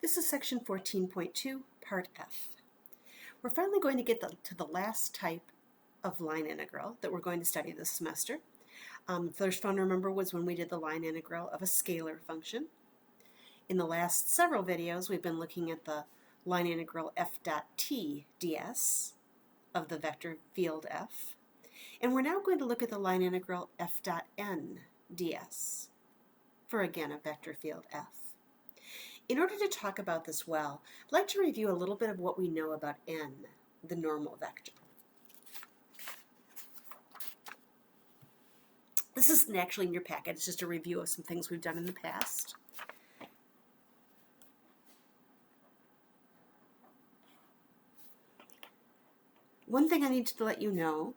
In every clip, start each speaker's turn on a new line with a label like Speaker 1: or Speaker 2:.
Speaker 1: This is section 14.2, part F. We're finally going to get to the last type of line integral that we're going to study this semester. The first one, remember, was when we did the line integral of a scalar function. In the last several videos, we've been looking at the line integral f dot t ds of the vector field f. And we're now going to look at the line integral f dot n ds for, again, a vector field f. In order to talk about this well, I'd like to review a little bit of what we know about n, the normal vector. This isn't actually in your packet, it's just a review of some things we've done in the past. One thing I need to let you know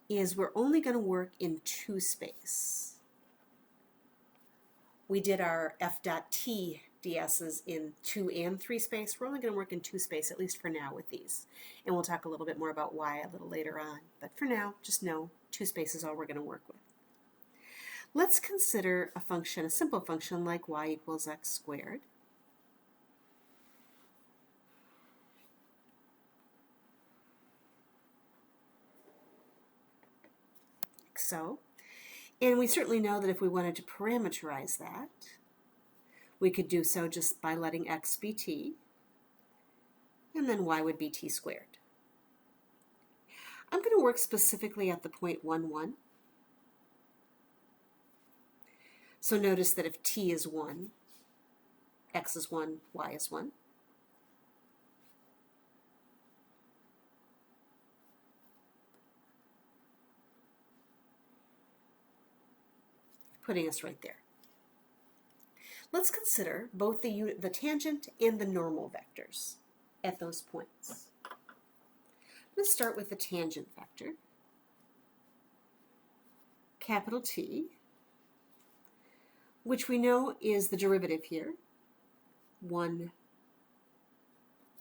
Speaker 1: is we're only going to work in two space. We did our f dot t ds's in 2 and 3 space. We're only going to work in 2 space, at least for now, with these. And we'll talk a little bit more about why a little later on. But for now, just know 2 space is all we're going to work with. Let's consider a function, a simple function like y equals x squared. Like so. And we certainly know that if we wanted to parameterize that, we could do so just by letting x be t, and then y would be t squared. I'm going to work specifically at the point 1, 1. So notice that if t is 1, x is 1, y is 1. Putting us right there. Let's consider both the tangent and the normal vectors at those points. Let's start with the tangent vector, capital T, which we know is the derivative here, 1,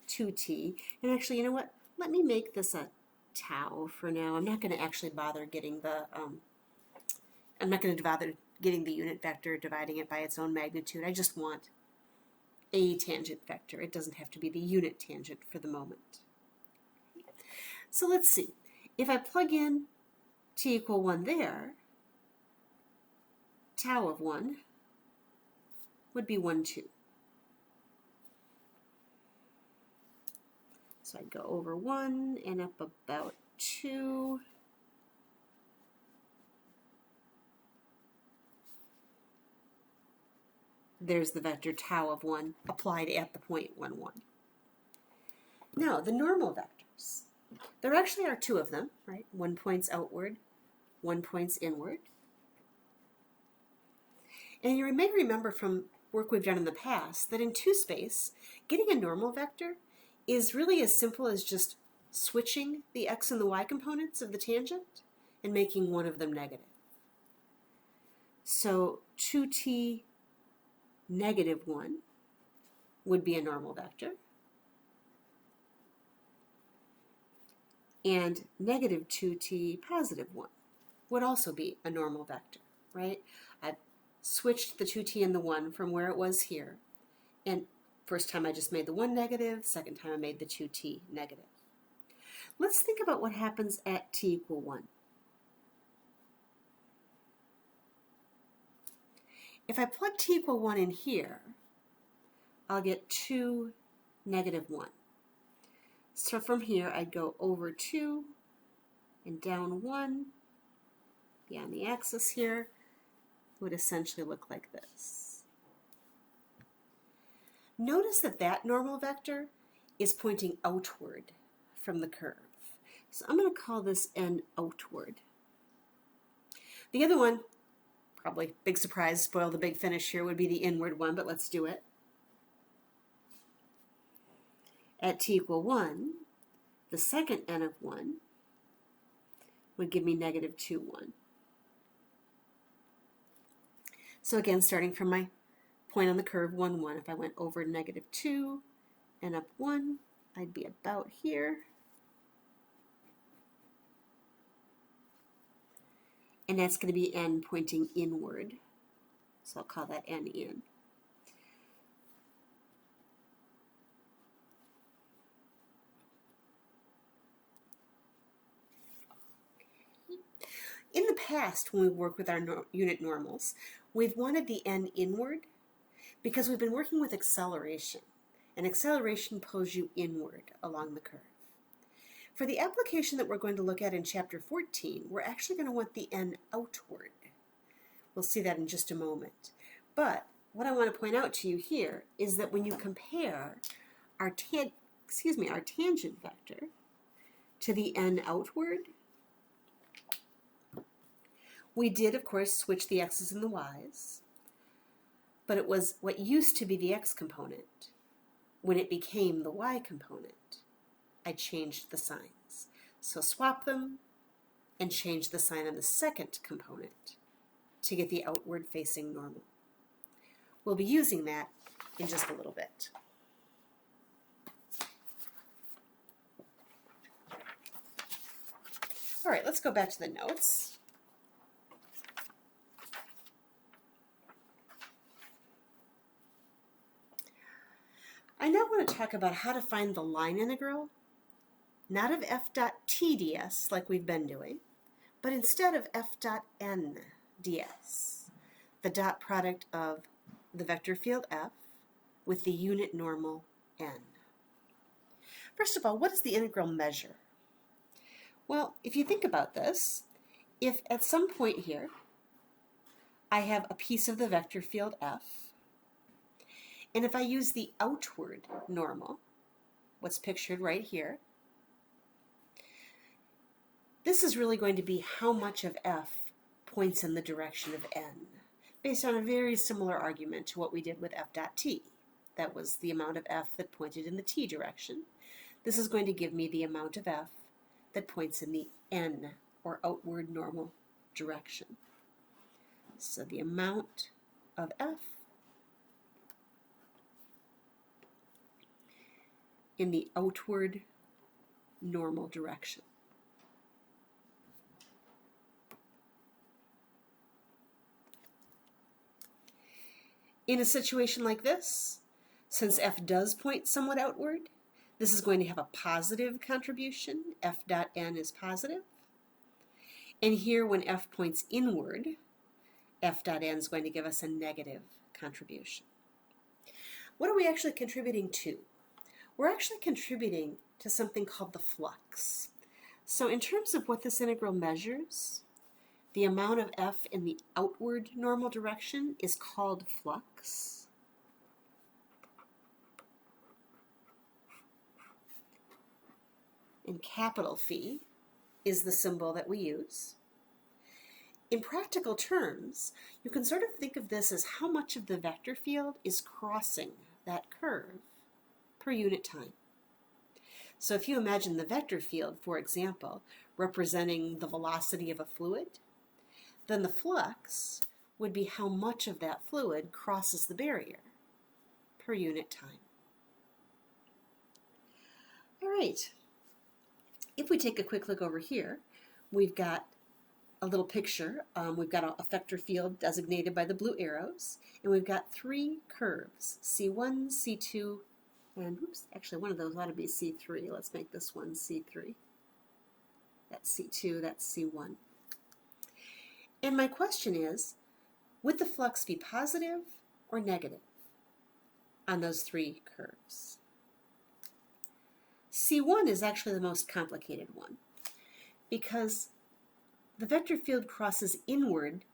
Speaker 1: 2t. And actually, you know what? Let me make this a tau for now. I'm not going to actually bother getting the unit vector, dividing it by its own magnitude. I just want a tangent vector. It doesn't have to be the unit tangent for the moment. So let's see. If I plug in t equal 1 there, tau of 1 would be 1, 2. So I'd go over 1 and up about 2. There's the vector tau of 1 applied at the point 1, 1. Now, the normal vectors. There actually are 2 of them, right? 1 points outward, 1 points inward. And you may remember from work we've done in the past that in 2 space, getting a normal vector is really as simple as just switching the x and the y components of the tangent and making one of them negative. So 2t negative 1 would be a normal vector, and negative 2t positive 1 would also be a normal vector, right? I switched the 2t and the 1 from where it was here, and first time I just made the 1 negative, second time I made the 2t negative. Let's think about what happens at t equal 1. If I plug t equal 1 in here, I'll get 2, negative 1. So from here, I'd go over 2 and down 1. Be on the axis here. It would essentially look like this. Notice that that normal vector is pointing outward from the curve. So I'm going to call this n outward. The other one, probably big surprise, spoil the big finish here, would be the inward one, but let's do it. At t equal 1, the second n of 1 would give me negative 2, 1. So again, starting from my point on the curve 1, 1, if I went over negative 2 and up 1, I'd be about here. And that's going to be n pointing inward. So I'll call that n in. In the past, when we work with our unit normals, we've wanted the n inward because we've been working with acceleration, and acceleration pulls you inward along the curve. For the application that we're going to look at in Chapter 14, we're actually going to want the n outward. We'll see that in just a moment. But what I want to point out to you here is that when you compare our tangent vector to the n outward, we did, of course, switch the x's and the y's, but it was what used to be the x component. When it became the y component, I changed the signs. So swap them and change the sign on the second component to get the outward facing normal. We'll be using that in just a little bit. All right, let's go back to the notes. I now want to talk about how to find the line integral, not of f dot t ds like we've been doing, but instead of f dot n ds, the dot product of the vector field f with the unit normal n. First of all, what does the integral measure? Well, if you think about this, if at some point here I have a piece of the vector field f, and if I use the outward normal, what's pictured right here, this is really going to be how much of f points in the direction of n, based on a very similar argument to what we did with f dot t. That was the amount of f that pointed in the t direction. This is going to give me the amount of f that points in the n, or outward normal direction. So the amount of f in the outward normal direction. In a situation like this, since f does point somewhat outward, this is going to have a positive contribution. F dot n is positive. And here, when f points inward, F dot n is going to give us a negative contribution. What are we actually contributing to? We're actually contributing to something called the flux. So in terms of what this integral measures, the amount of f in the outward normal direction is called flux. And capital Phi is the symbol that we use. In practical terms, you can sort of think of this as how much of the vector field is crossing that curve per unit time. So if you imagine the vector field, for example, representing the velocity of a fluid, then the flux would be how much of that fluid crosses the barrier per unit time. All right, if we take a quick look over here, we've got a little picture. We've got a vector field designated by the blue arrows, and we've got three curves, C1, C2, and oops, actually one of those ought to be C3. Let's make this one C3. That's C2, that's C1. And my question is, would the flux be positive or negative on those three curves? C1 is actually the most complicated one because the vector field crosses inward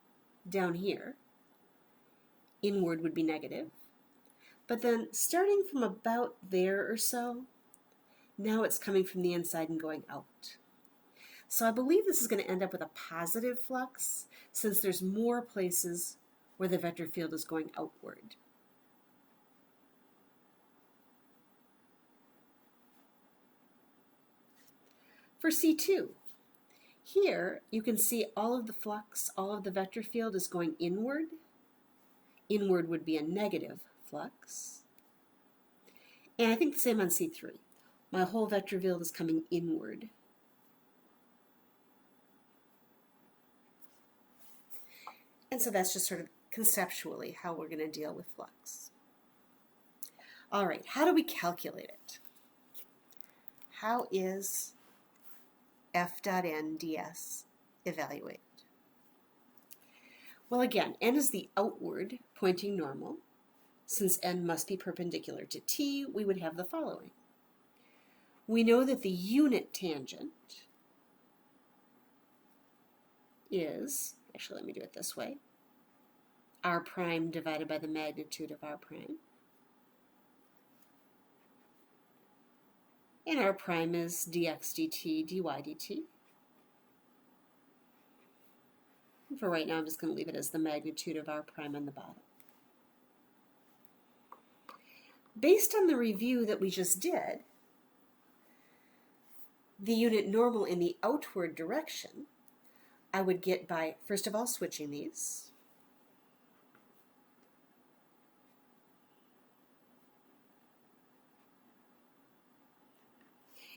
Speaker 1: down here. Inward would be negative. But then starting from about there or so, now it's coming from the inside and going out. So I believe this is going to end up with a positive flux since there's more places where the vector field is going outward. For C2, here you can see all of the flux, all of the vector field is going inward. Inward would be a negative flux. And I think the same on C3. My whole vector field is coming inward. And so that's just sort of conceptually how we're going to deal with flux. All right, how do we calculate it? How is f dot n ds evaluated? Well, again, n is the outward pointing normal. Since n must be perpendicular to t, we would have the following. We know that the unit tangent is, actually let me do it this way, r prime divided by the magnitude of r prime. And r prime is dx dt, dy dt. And for right now, I'm just going to leave it as the magnitude of r prime on the bottom. Based on the review that we just did, the unit normal in the outward direction, I would get by, first of all, switching these.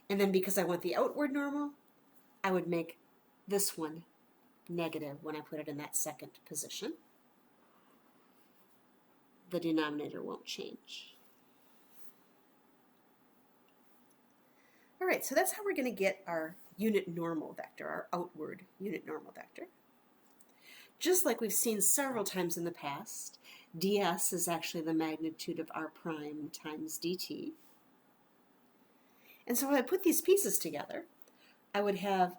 Speaker 1: And then because I want the outward normal, I would make this one negative when I put it in that second position. The denominator won't change. All right, so that's how we're going to get our unit normal vector, our outward unit normal vector. Just like we've seen several times in the past, ds is actually the magnitude of r prime times dt. And so if I put these pieces together, I would have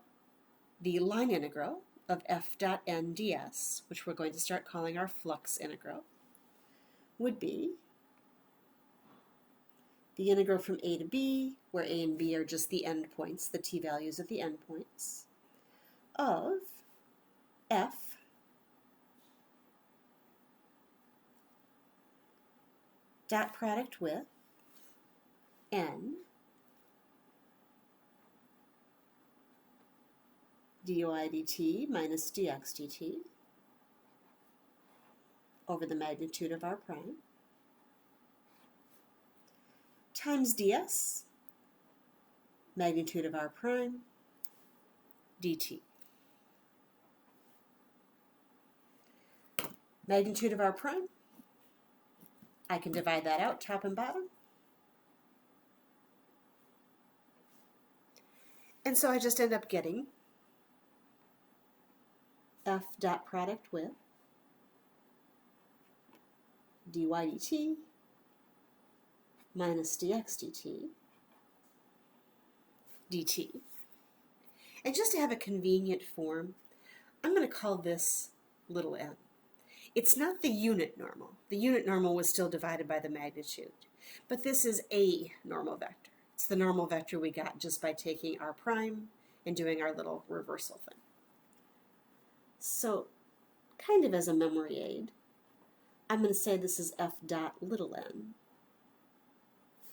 Speaker 1: the line integral of f dot n ds, which we're going to start calling our flux integral, would be the integral from a to b, where a and b are just the endpoints, the t-values of the endpoints, of f dot product with n dy dt minus dx dt over the magnitude of r prime times ds, magnitude of r prime, dt. Magnitude of r prime, I can divide that out top and bottom. And so I just end up getting f dot product with dy dt minus dx dt. And just to have a convenient form, I'm going to call this little n. It's not the unit normal. The unit normal was still divided by the magnitude. But this is a normal vector. It's the normal vector we got just by taking r prime and doing our little reversal thing. So, kind of as a memory aid, I'm going to say this is f dot little n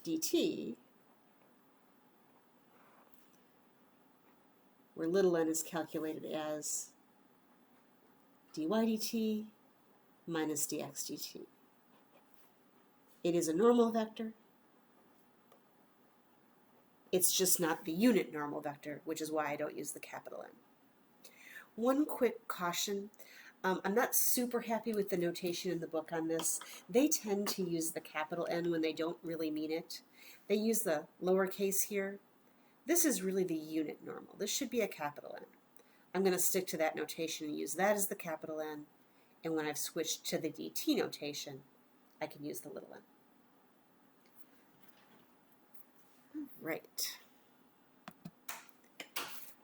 Speaker 1: dt, where little n is calculated as dy dt minus dx dt. It is a normal vector. It's just not the unit normal vector, which is why I don't use the capital N. One quick caution. I'm not super happy with the notation in the book on this. They tend to use the capital N when they don't really mean it. They use the lowercase here. This is really the unit normal. This should be a capital N. I'm going to stick to that notation and use that as the capital N. And when I've switched to the dt notation, I can use the little n. Right.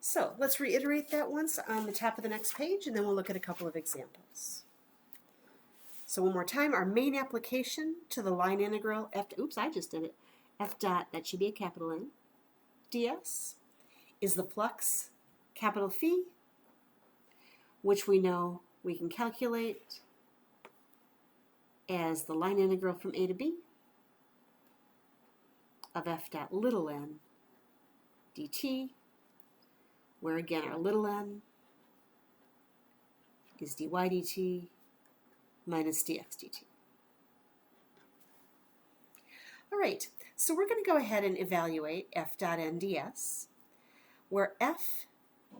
Speaker 1: So let's reiterate that once on the top of the next page, and then we'll look at a couple of examples. So one more time, our main application to the line integral f, oops, I just did it, f dot, that should be a capital N, ds, is the flux, capital phi, which we know we can calculate as the line integral from a to b of f dot little n dt, where again our little n is dy dt minus dx dt. All right, so we're going to go ahead and evaluate f dot n ds, where f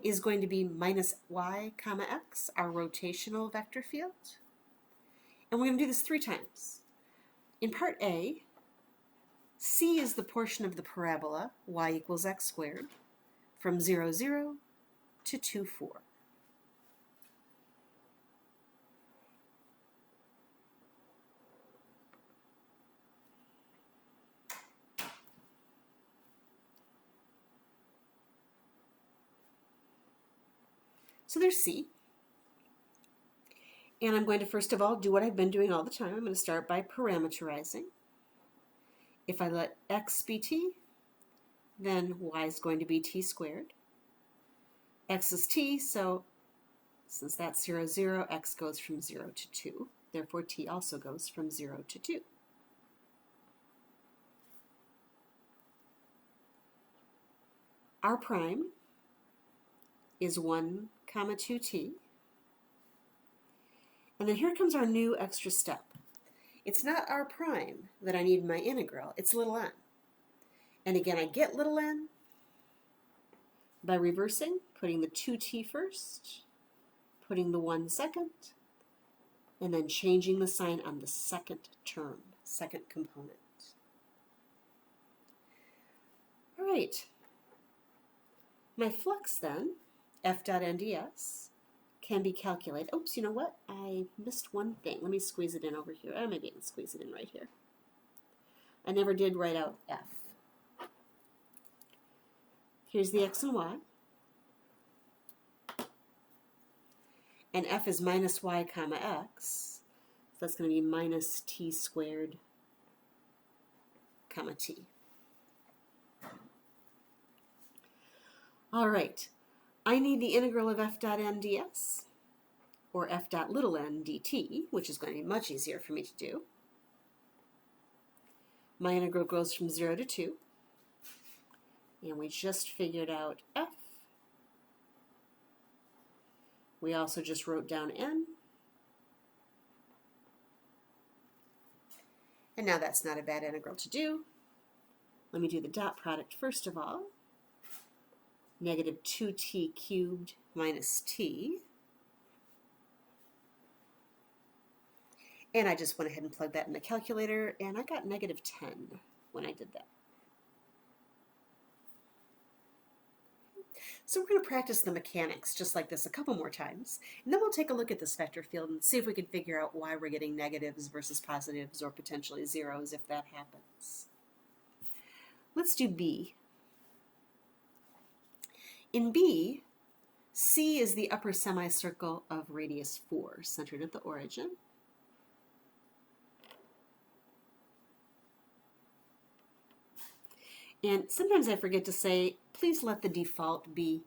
Speaker 1: is going to be minus y comma x, our rotational vector field. And we're going to do this 3 times. In part A, c is the portion of the parabola y equals x squared from 0, 0 to 2, 4. So there's c. And I'm going to first of all do what I've been doing all the time. I'm going to start by parameterizing. If I let x be t, then y is going to be t squared. X is t, so since that's 0, 0, x goes from 0 to 2. Therefore, t also goes from 0 to 2. R prime is 1, 2t. And then here comes our new extra step. It's not r prime that I need in my integral, it's little n. And again, I get little n by reversing, putting the 2t first, putting the 1 second, and then changing the sign on the second term, second component. All right. My flux then, f dot n ds, can be calculated. Oops, you know what? I missed one thing. Let me squeeze it in over here. Maybe I can squeeze it in right here. I never did write out f. Here's the x and y. And f is minus y comma x. So that's going to be minus t squared comma t. All right. I need the integral of f dot n ds, or f dot little n dt, which is going to be much easier for me to do. My integral goes from 0 to 2. And we just figured out f. We also just wrote down n. And now that's not a bad integral to do. Let me do the dot product first of all. Negative 2t cubed minus t. And I just went ahead and plugged that in the calculator, and I got negative 10 when I did that. So we're going to practice the mechanics just like this a couple more times, and then we'll take a look at this vector field and see if we can figure out why we're getting negatives versus positives or potentially zeros if that happens. Let's do B. In B, C is the upper semicircle of radius 4, centered at the origin. And sometimes I forget to say, please let the default be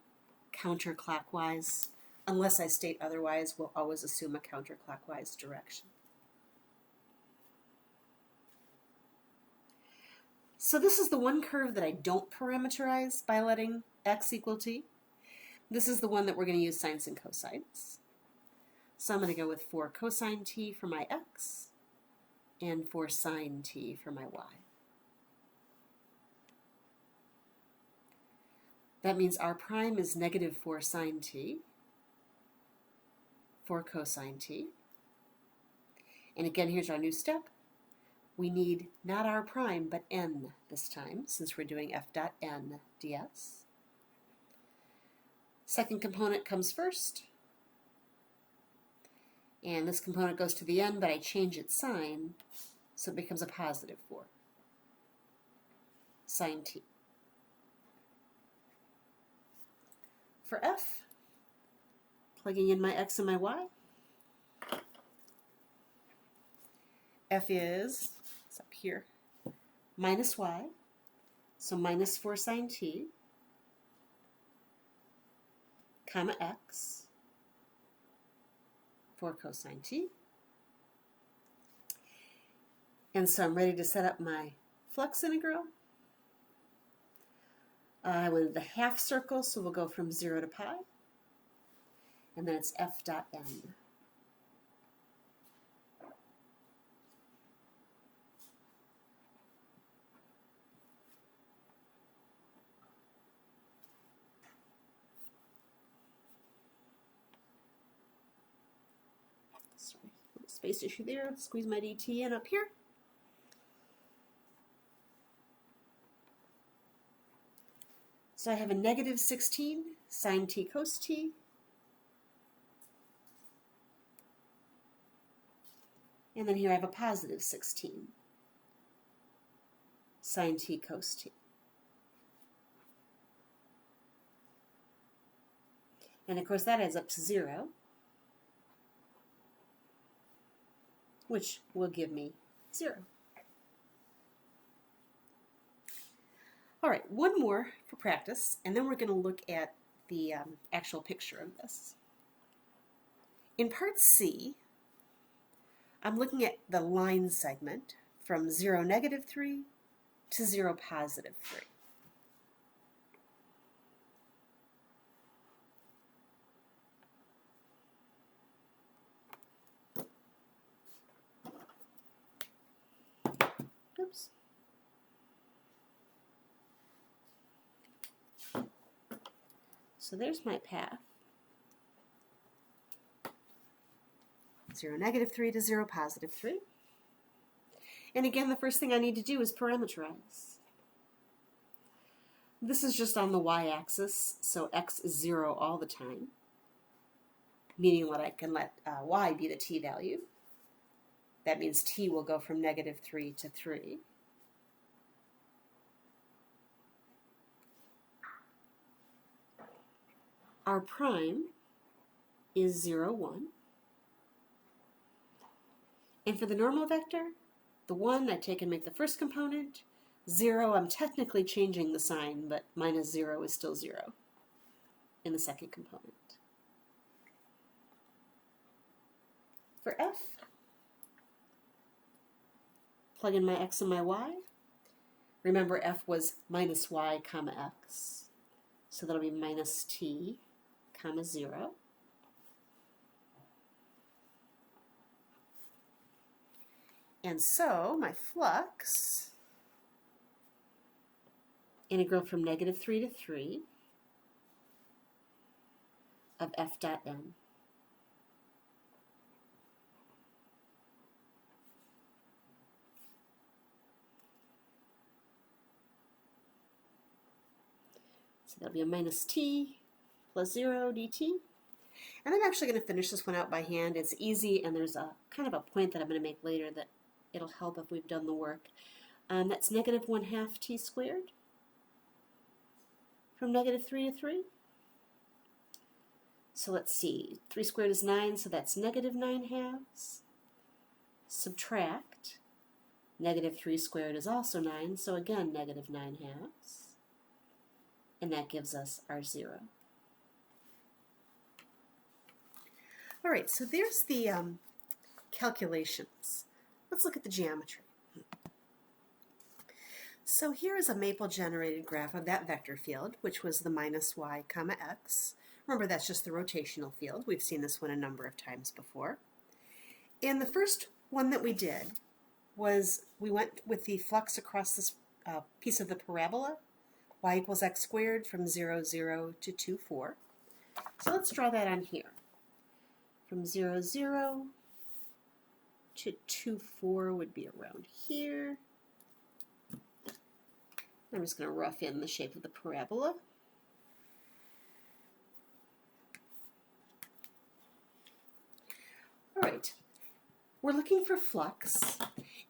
Speaker 1: counterclockwise. Unless I state otherwise, we'll always assume a counterclockwise direction. So this is the one curve that I don't parameterize by letting x equal t. This is the one that we're going to use sines and cosines. So I'm going to go with 4 cosine t for my x and 4 sine t for my y. That means r prime is negative 4 sine t, 4 cosine t. And again, here's our new step. We need not r prime, but n this time, since we're doing f dot n ds. Second component comes first. And this component goes to the n, but I change its sign, so it becomes a positive 4 sine t. For f, plugging in my x and my y, f is, it's up here, minus y, so minus 4 sine t, comma x, 4 cosine t. And so I'm ready to set up my flux integral. I wanted the half circle, so we'll go from 0 to pi. And then it's f dot n. Sorry, little space issue there. Squeeze my dt in up here. So I have a negative 16 sine t cos t. And then here I have a positive 16 sine t cos t. And of course that adds up to 0, which will give me 0. All right, one more for practice, and then we're going to look at the actual picture of this. In part C, I'm looking at the line segment from 0, -3 to 0, +3. Oops. So there's my path. 0, -3 to 0, +3. And again, the first thing I need to do is parameterize. This is just on the y-axis, so x is 0 all the time, meaning that I can let y be the t value. That means t will go from -3 to 3. R prime is 0, 1. And for the normal vector, the 1 I take and make the first component. 0, I'm technically changing the sign, but -0 is still 0 in the second component. For f, plug in my x and my y. Remember, f was -y, x. So that'll be -t, 0. And so my flux, integral from -3 to 3 of f dot n. So that'll be a -t plus 0 dt. And I'm actually going to finish this one out by hand. It's easy, and there's a kind of a point that I'm going to make later that it'll help if we've done the work. That's -1/2 t squared from -3 to 3. So let's see, 3 squared is 9, so that's -9/2. Subtract, -3 squared is also 9, so again -9/2. And that gives us our 0. All right, so there's the calculations. Let's look at the geometry. So here is a maple-generated graph of that vector field, which was the -y, x. Remember, that's just the rotational field. We've seen this one a number of times before. And the first one that we did was we went with the flux across this piece of the parabola, y equals x squared from 0, 0 to 2, 4. So let's draw that on here. From 0, 0 to 2, 4 would be around here. I'm just going to rough in the shape of the parabola. All right, we're looking for flux,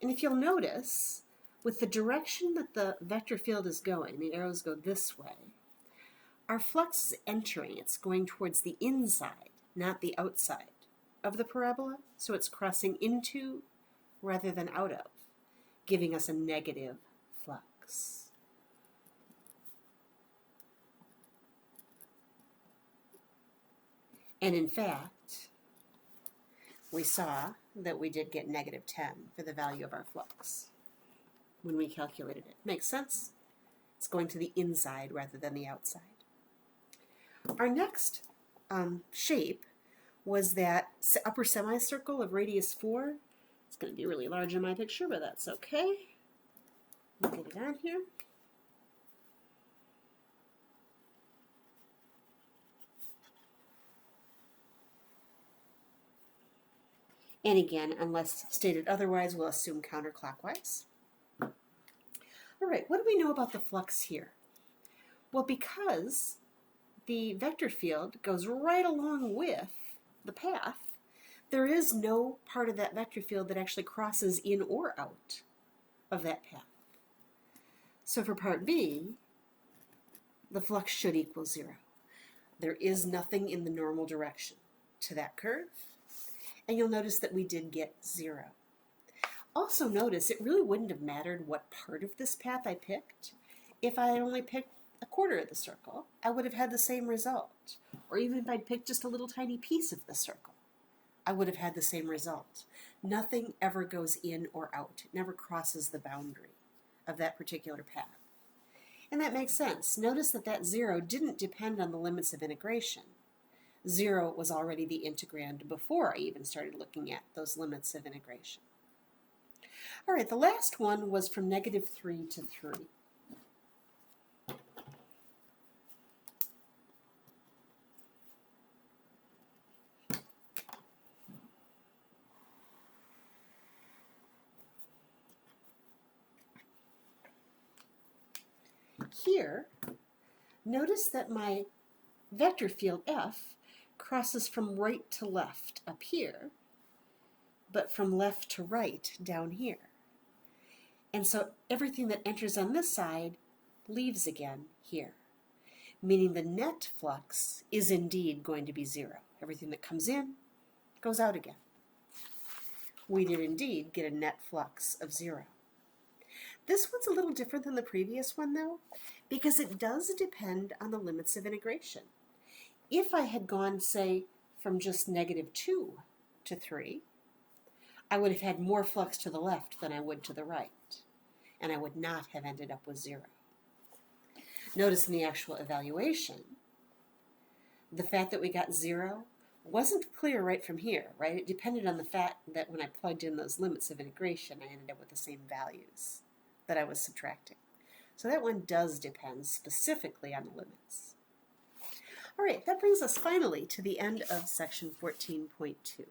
Speaker 1: and if you'll notice, with the direction that the vector field is going, the arrows go this way, our flux is entering. It's going towards the inside, not the outside of the parabola, so it's crossing into rather than out of, giving us a negative flux. And in fact, we saw that we did get -10 for the value of our flux when we calculated it. Makes sense? It's going to the inside rather than the outside. Our next shape was that upper semicircle of radius 4. It's going to be really large in my picture, but that's okay. I'll get it on here. And again, unless stated otherwise, we'll assume counterclockwise. All right, what do we know about the flux here? Well, because the vector field goes right along with the path, there is no part of that vector field that actually crosses in or out of that path. So for part B, the flux should equal 0. There is nothing in the normal direction to that curve. And you'll notice that we did get 0. Also notice it really wouldn't have mattered what part of this path I picked. If I had only picked a quarter of the circle, I would have had the same result. Or even if I'd picked just a little tiny piece of the circle, I would have had the same result. Nothing ever goes in or out. It never crosses the boundary of that particular path. And that makes sense. Notice that that 0 didn't depend on the limits of integration. 0 was already the integrand before I even started looking at those limits of integration. All right, the last one was from -3 to 3. Here, notice that my vector field F crosses from right to left up here, but from left to right down here. And so everything that enters on this side leaves again here, meaning the net flux is indeed going to be 0. Everything that comes in goes out again. We did indeed get a net flux of 0. This one's a little different than the previous one, though, because it does depend on the limits of integration. If I had gone, say, from just -2 to 3, I would have had more flux to the left than I would to the right, and I would not have ended up with 0. Notice in the actual evaluation, the fact that we got 0 wasn't clear right from here, right? It depended on the fact that when I plugged in those limits of integration, I ended up with the same values that I was subtracting. So that one does depend specifically on the limits. All right, that brings us finally to the end of section 14.2.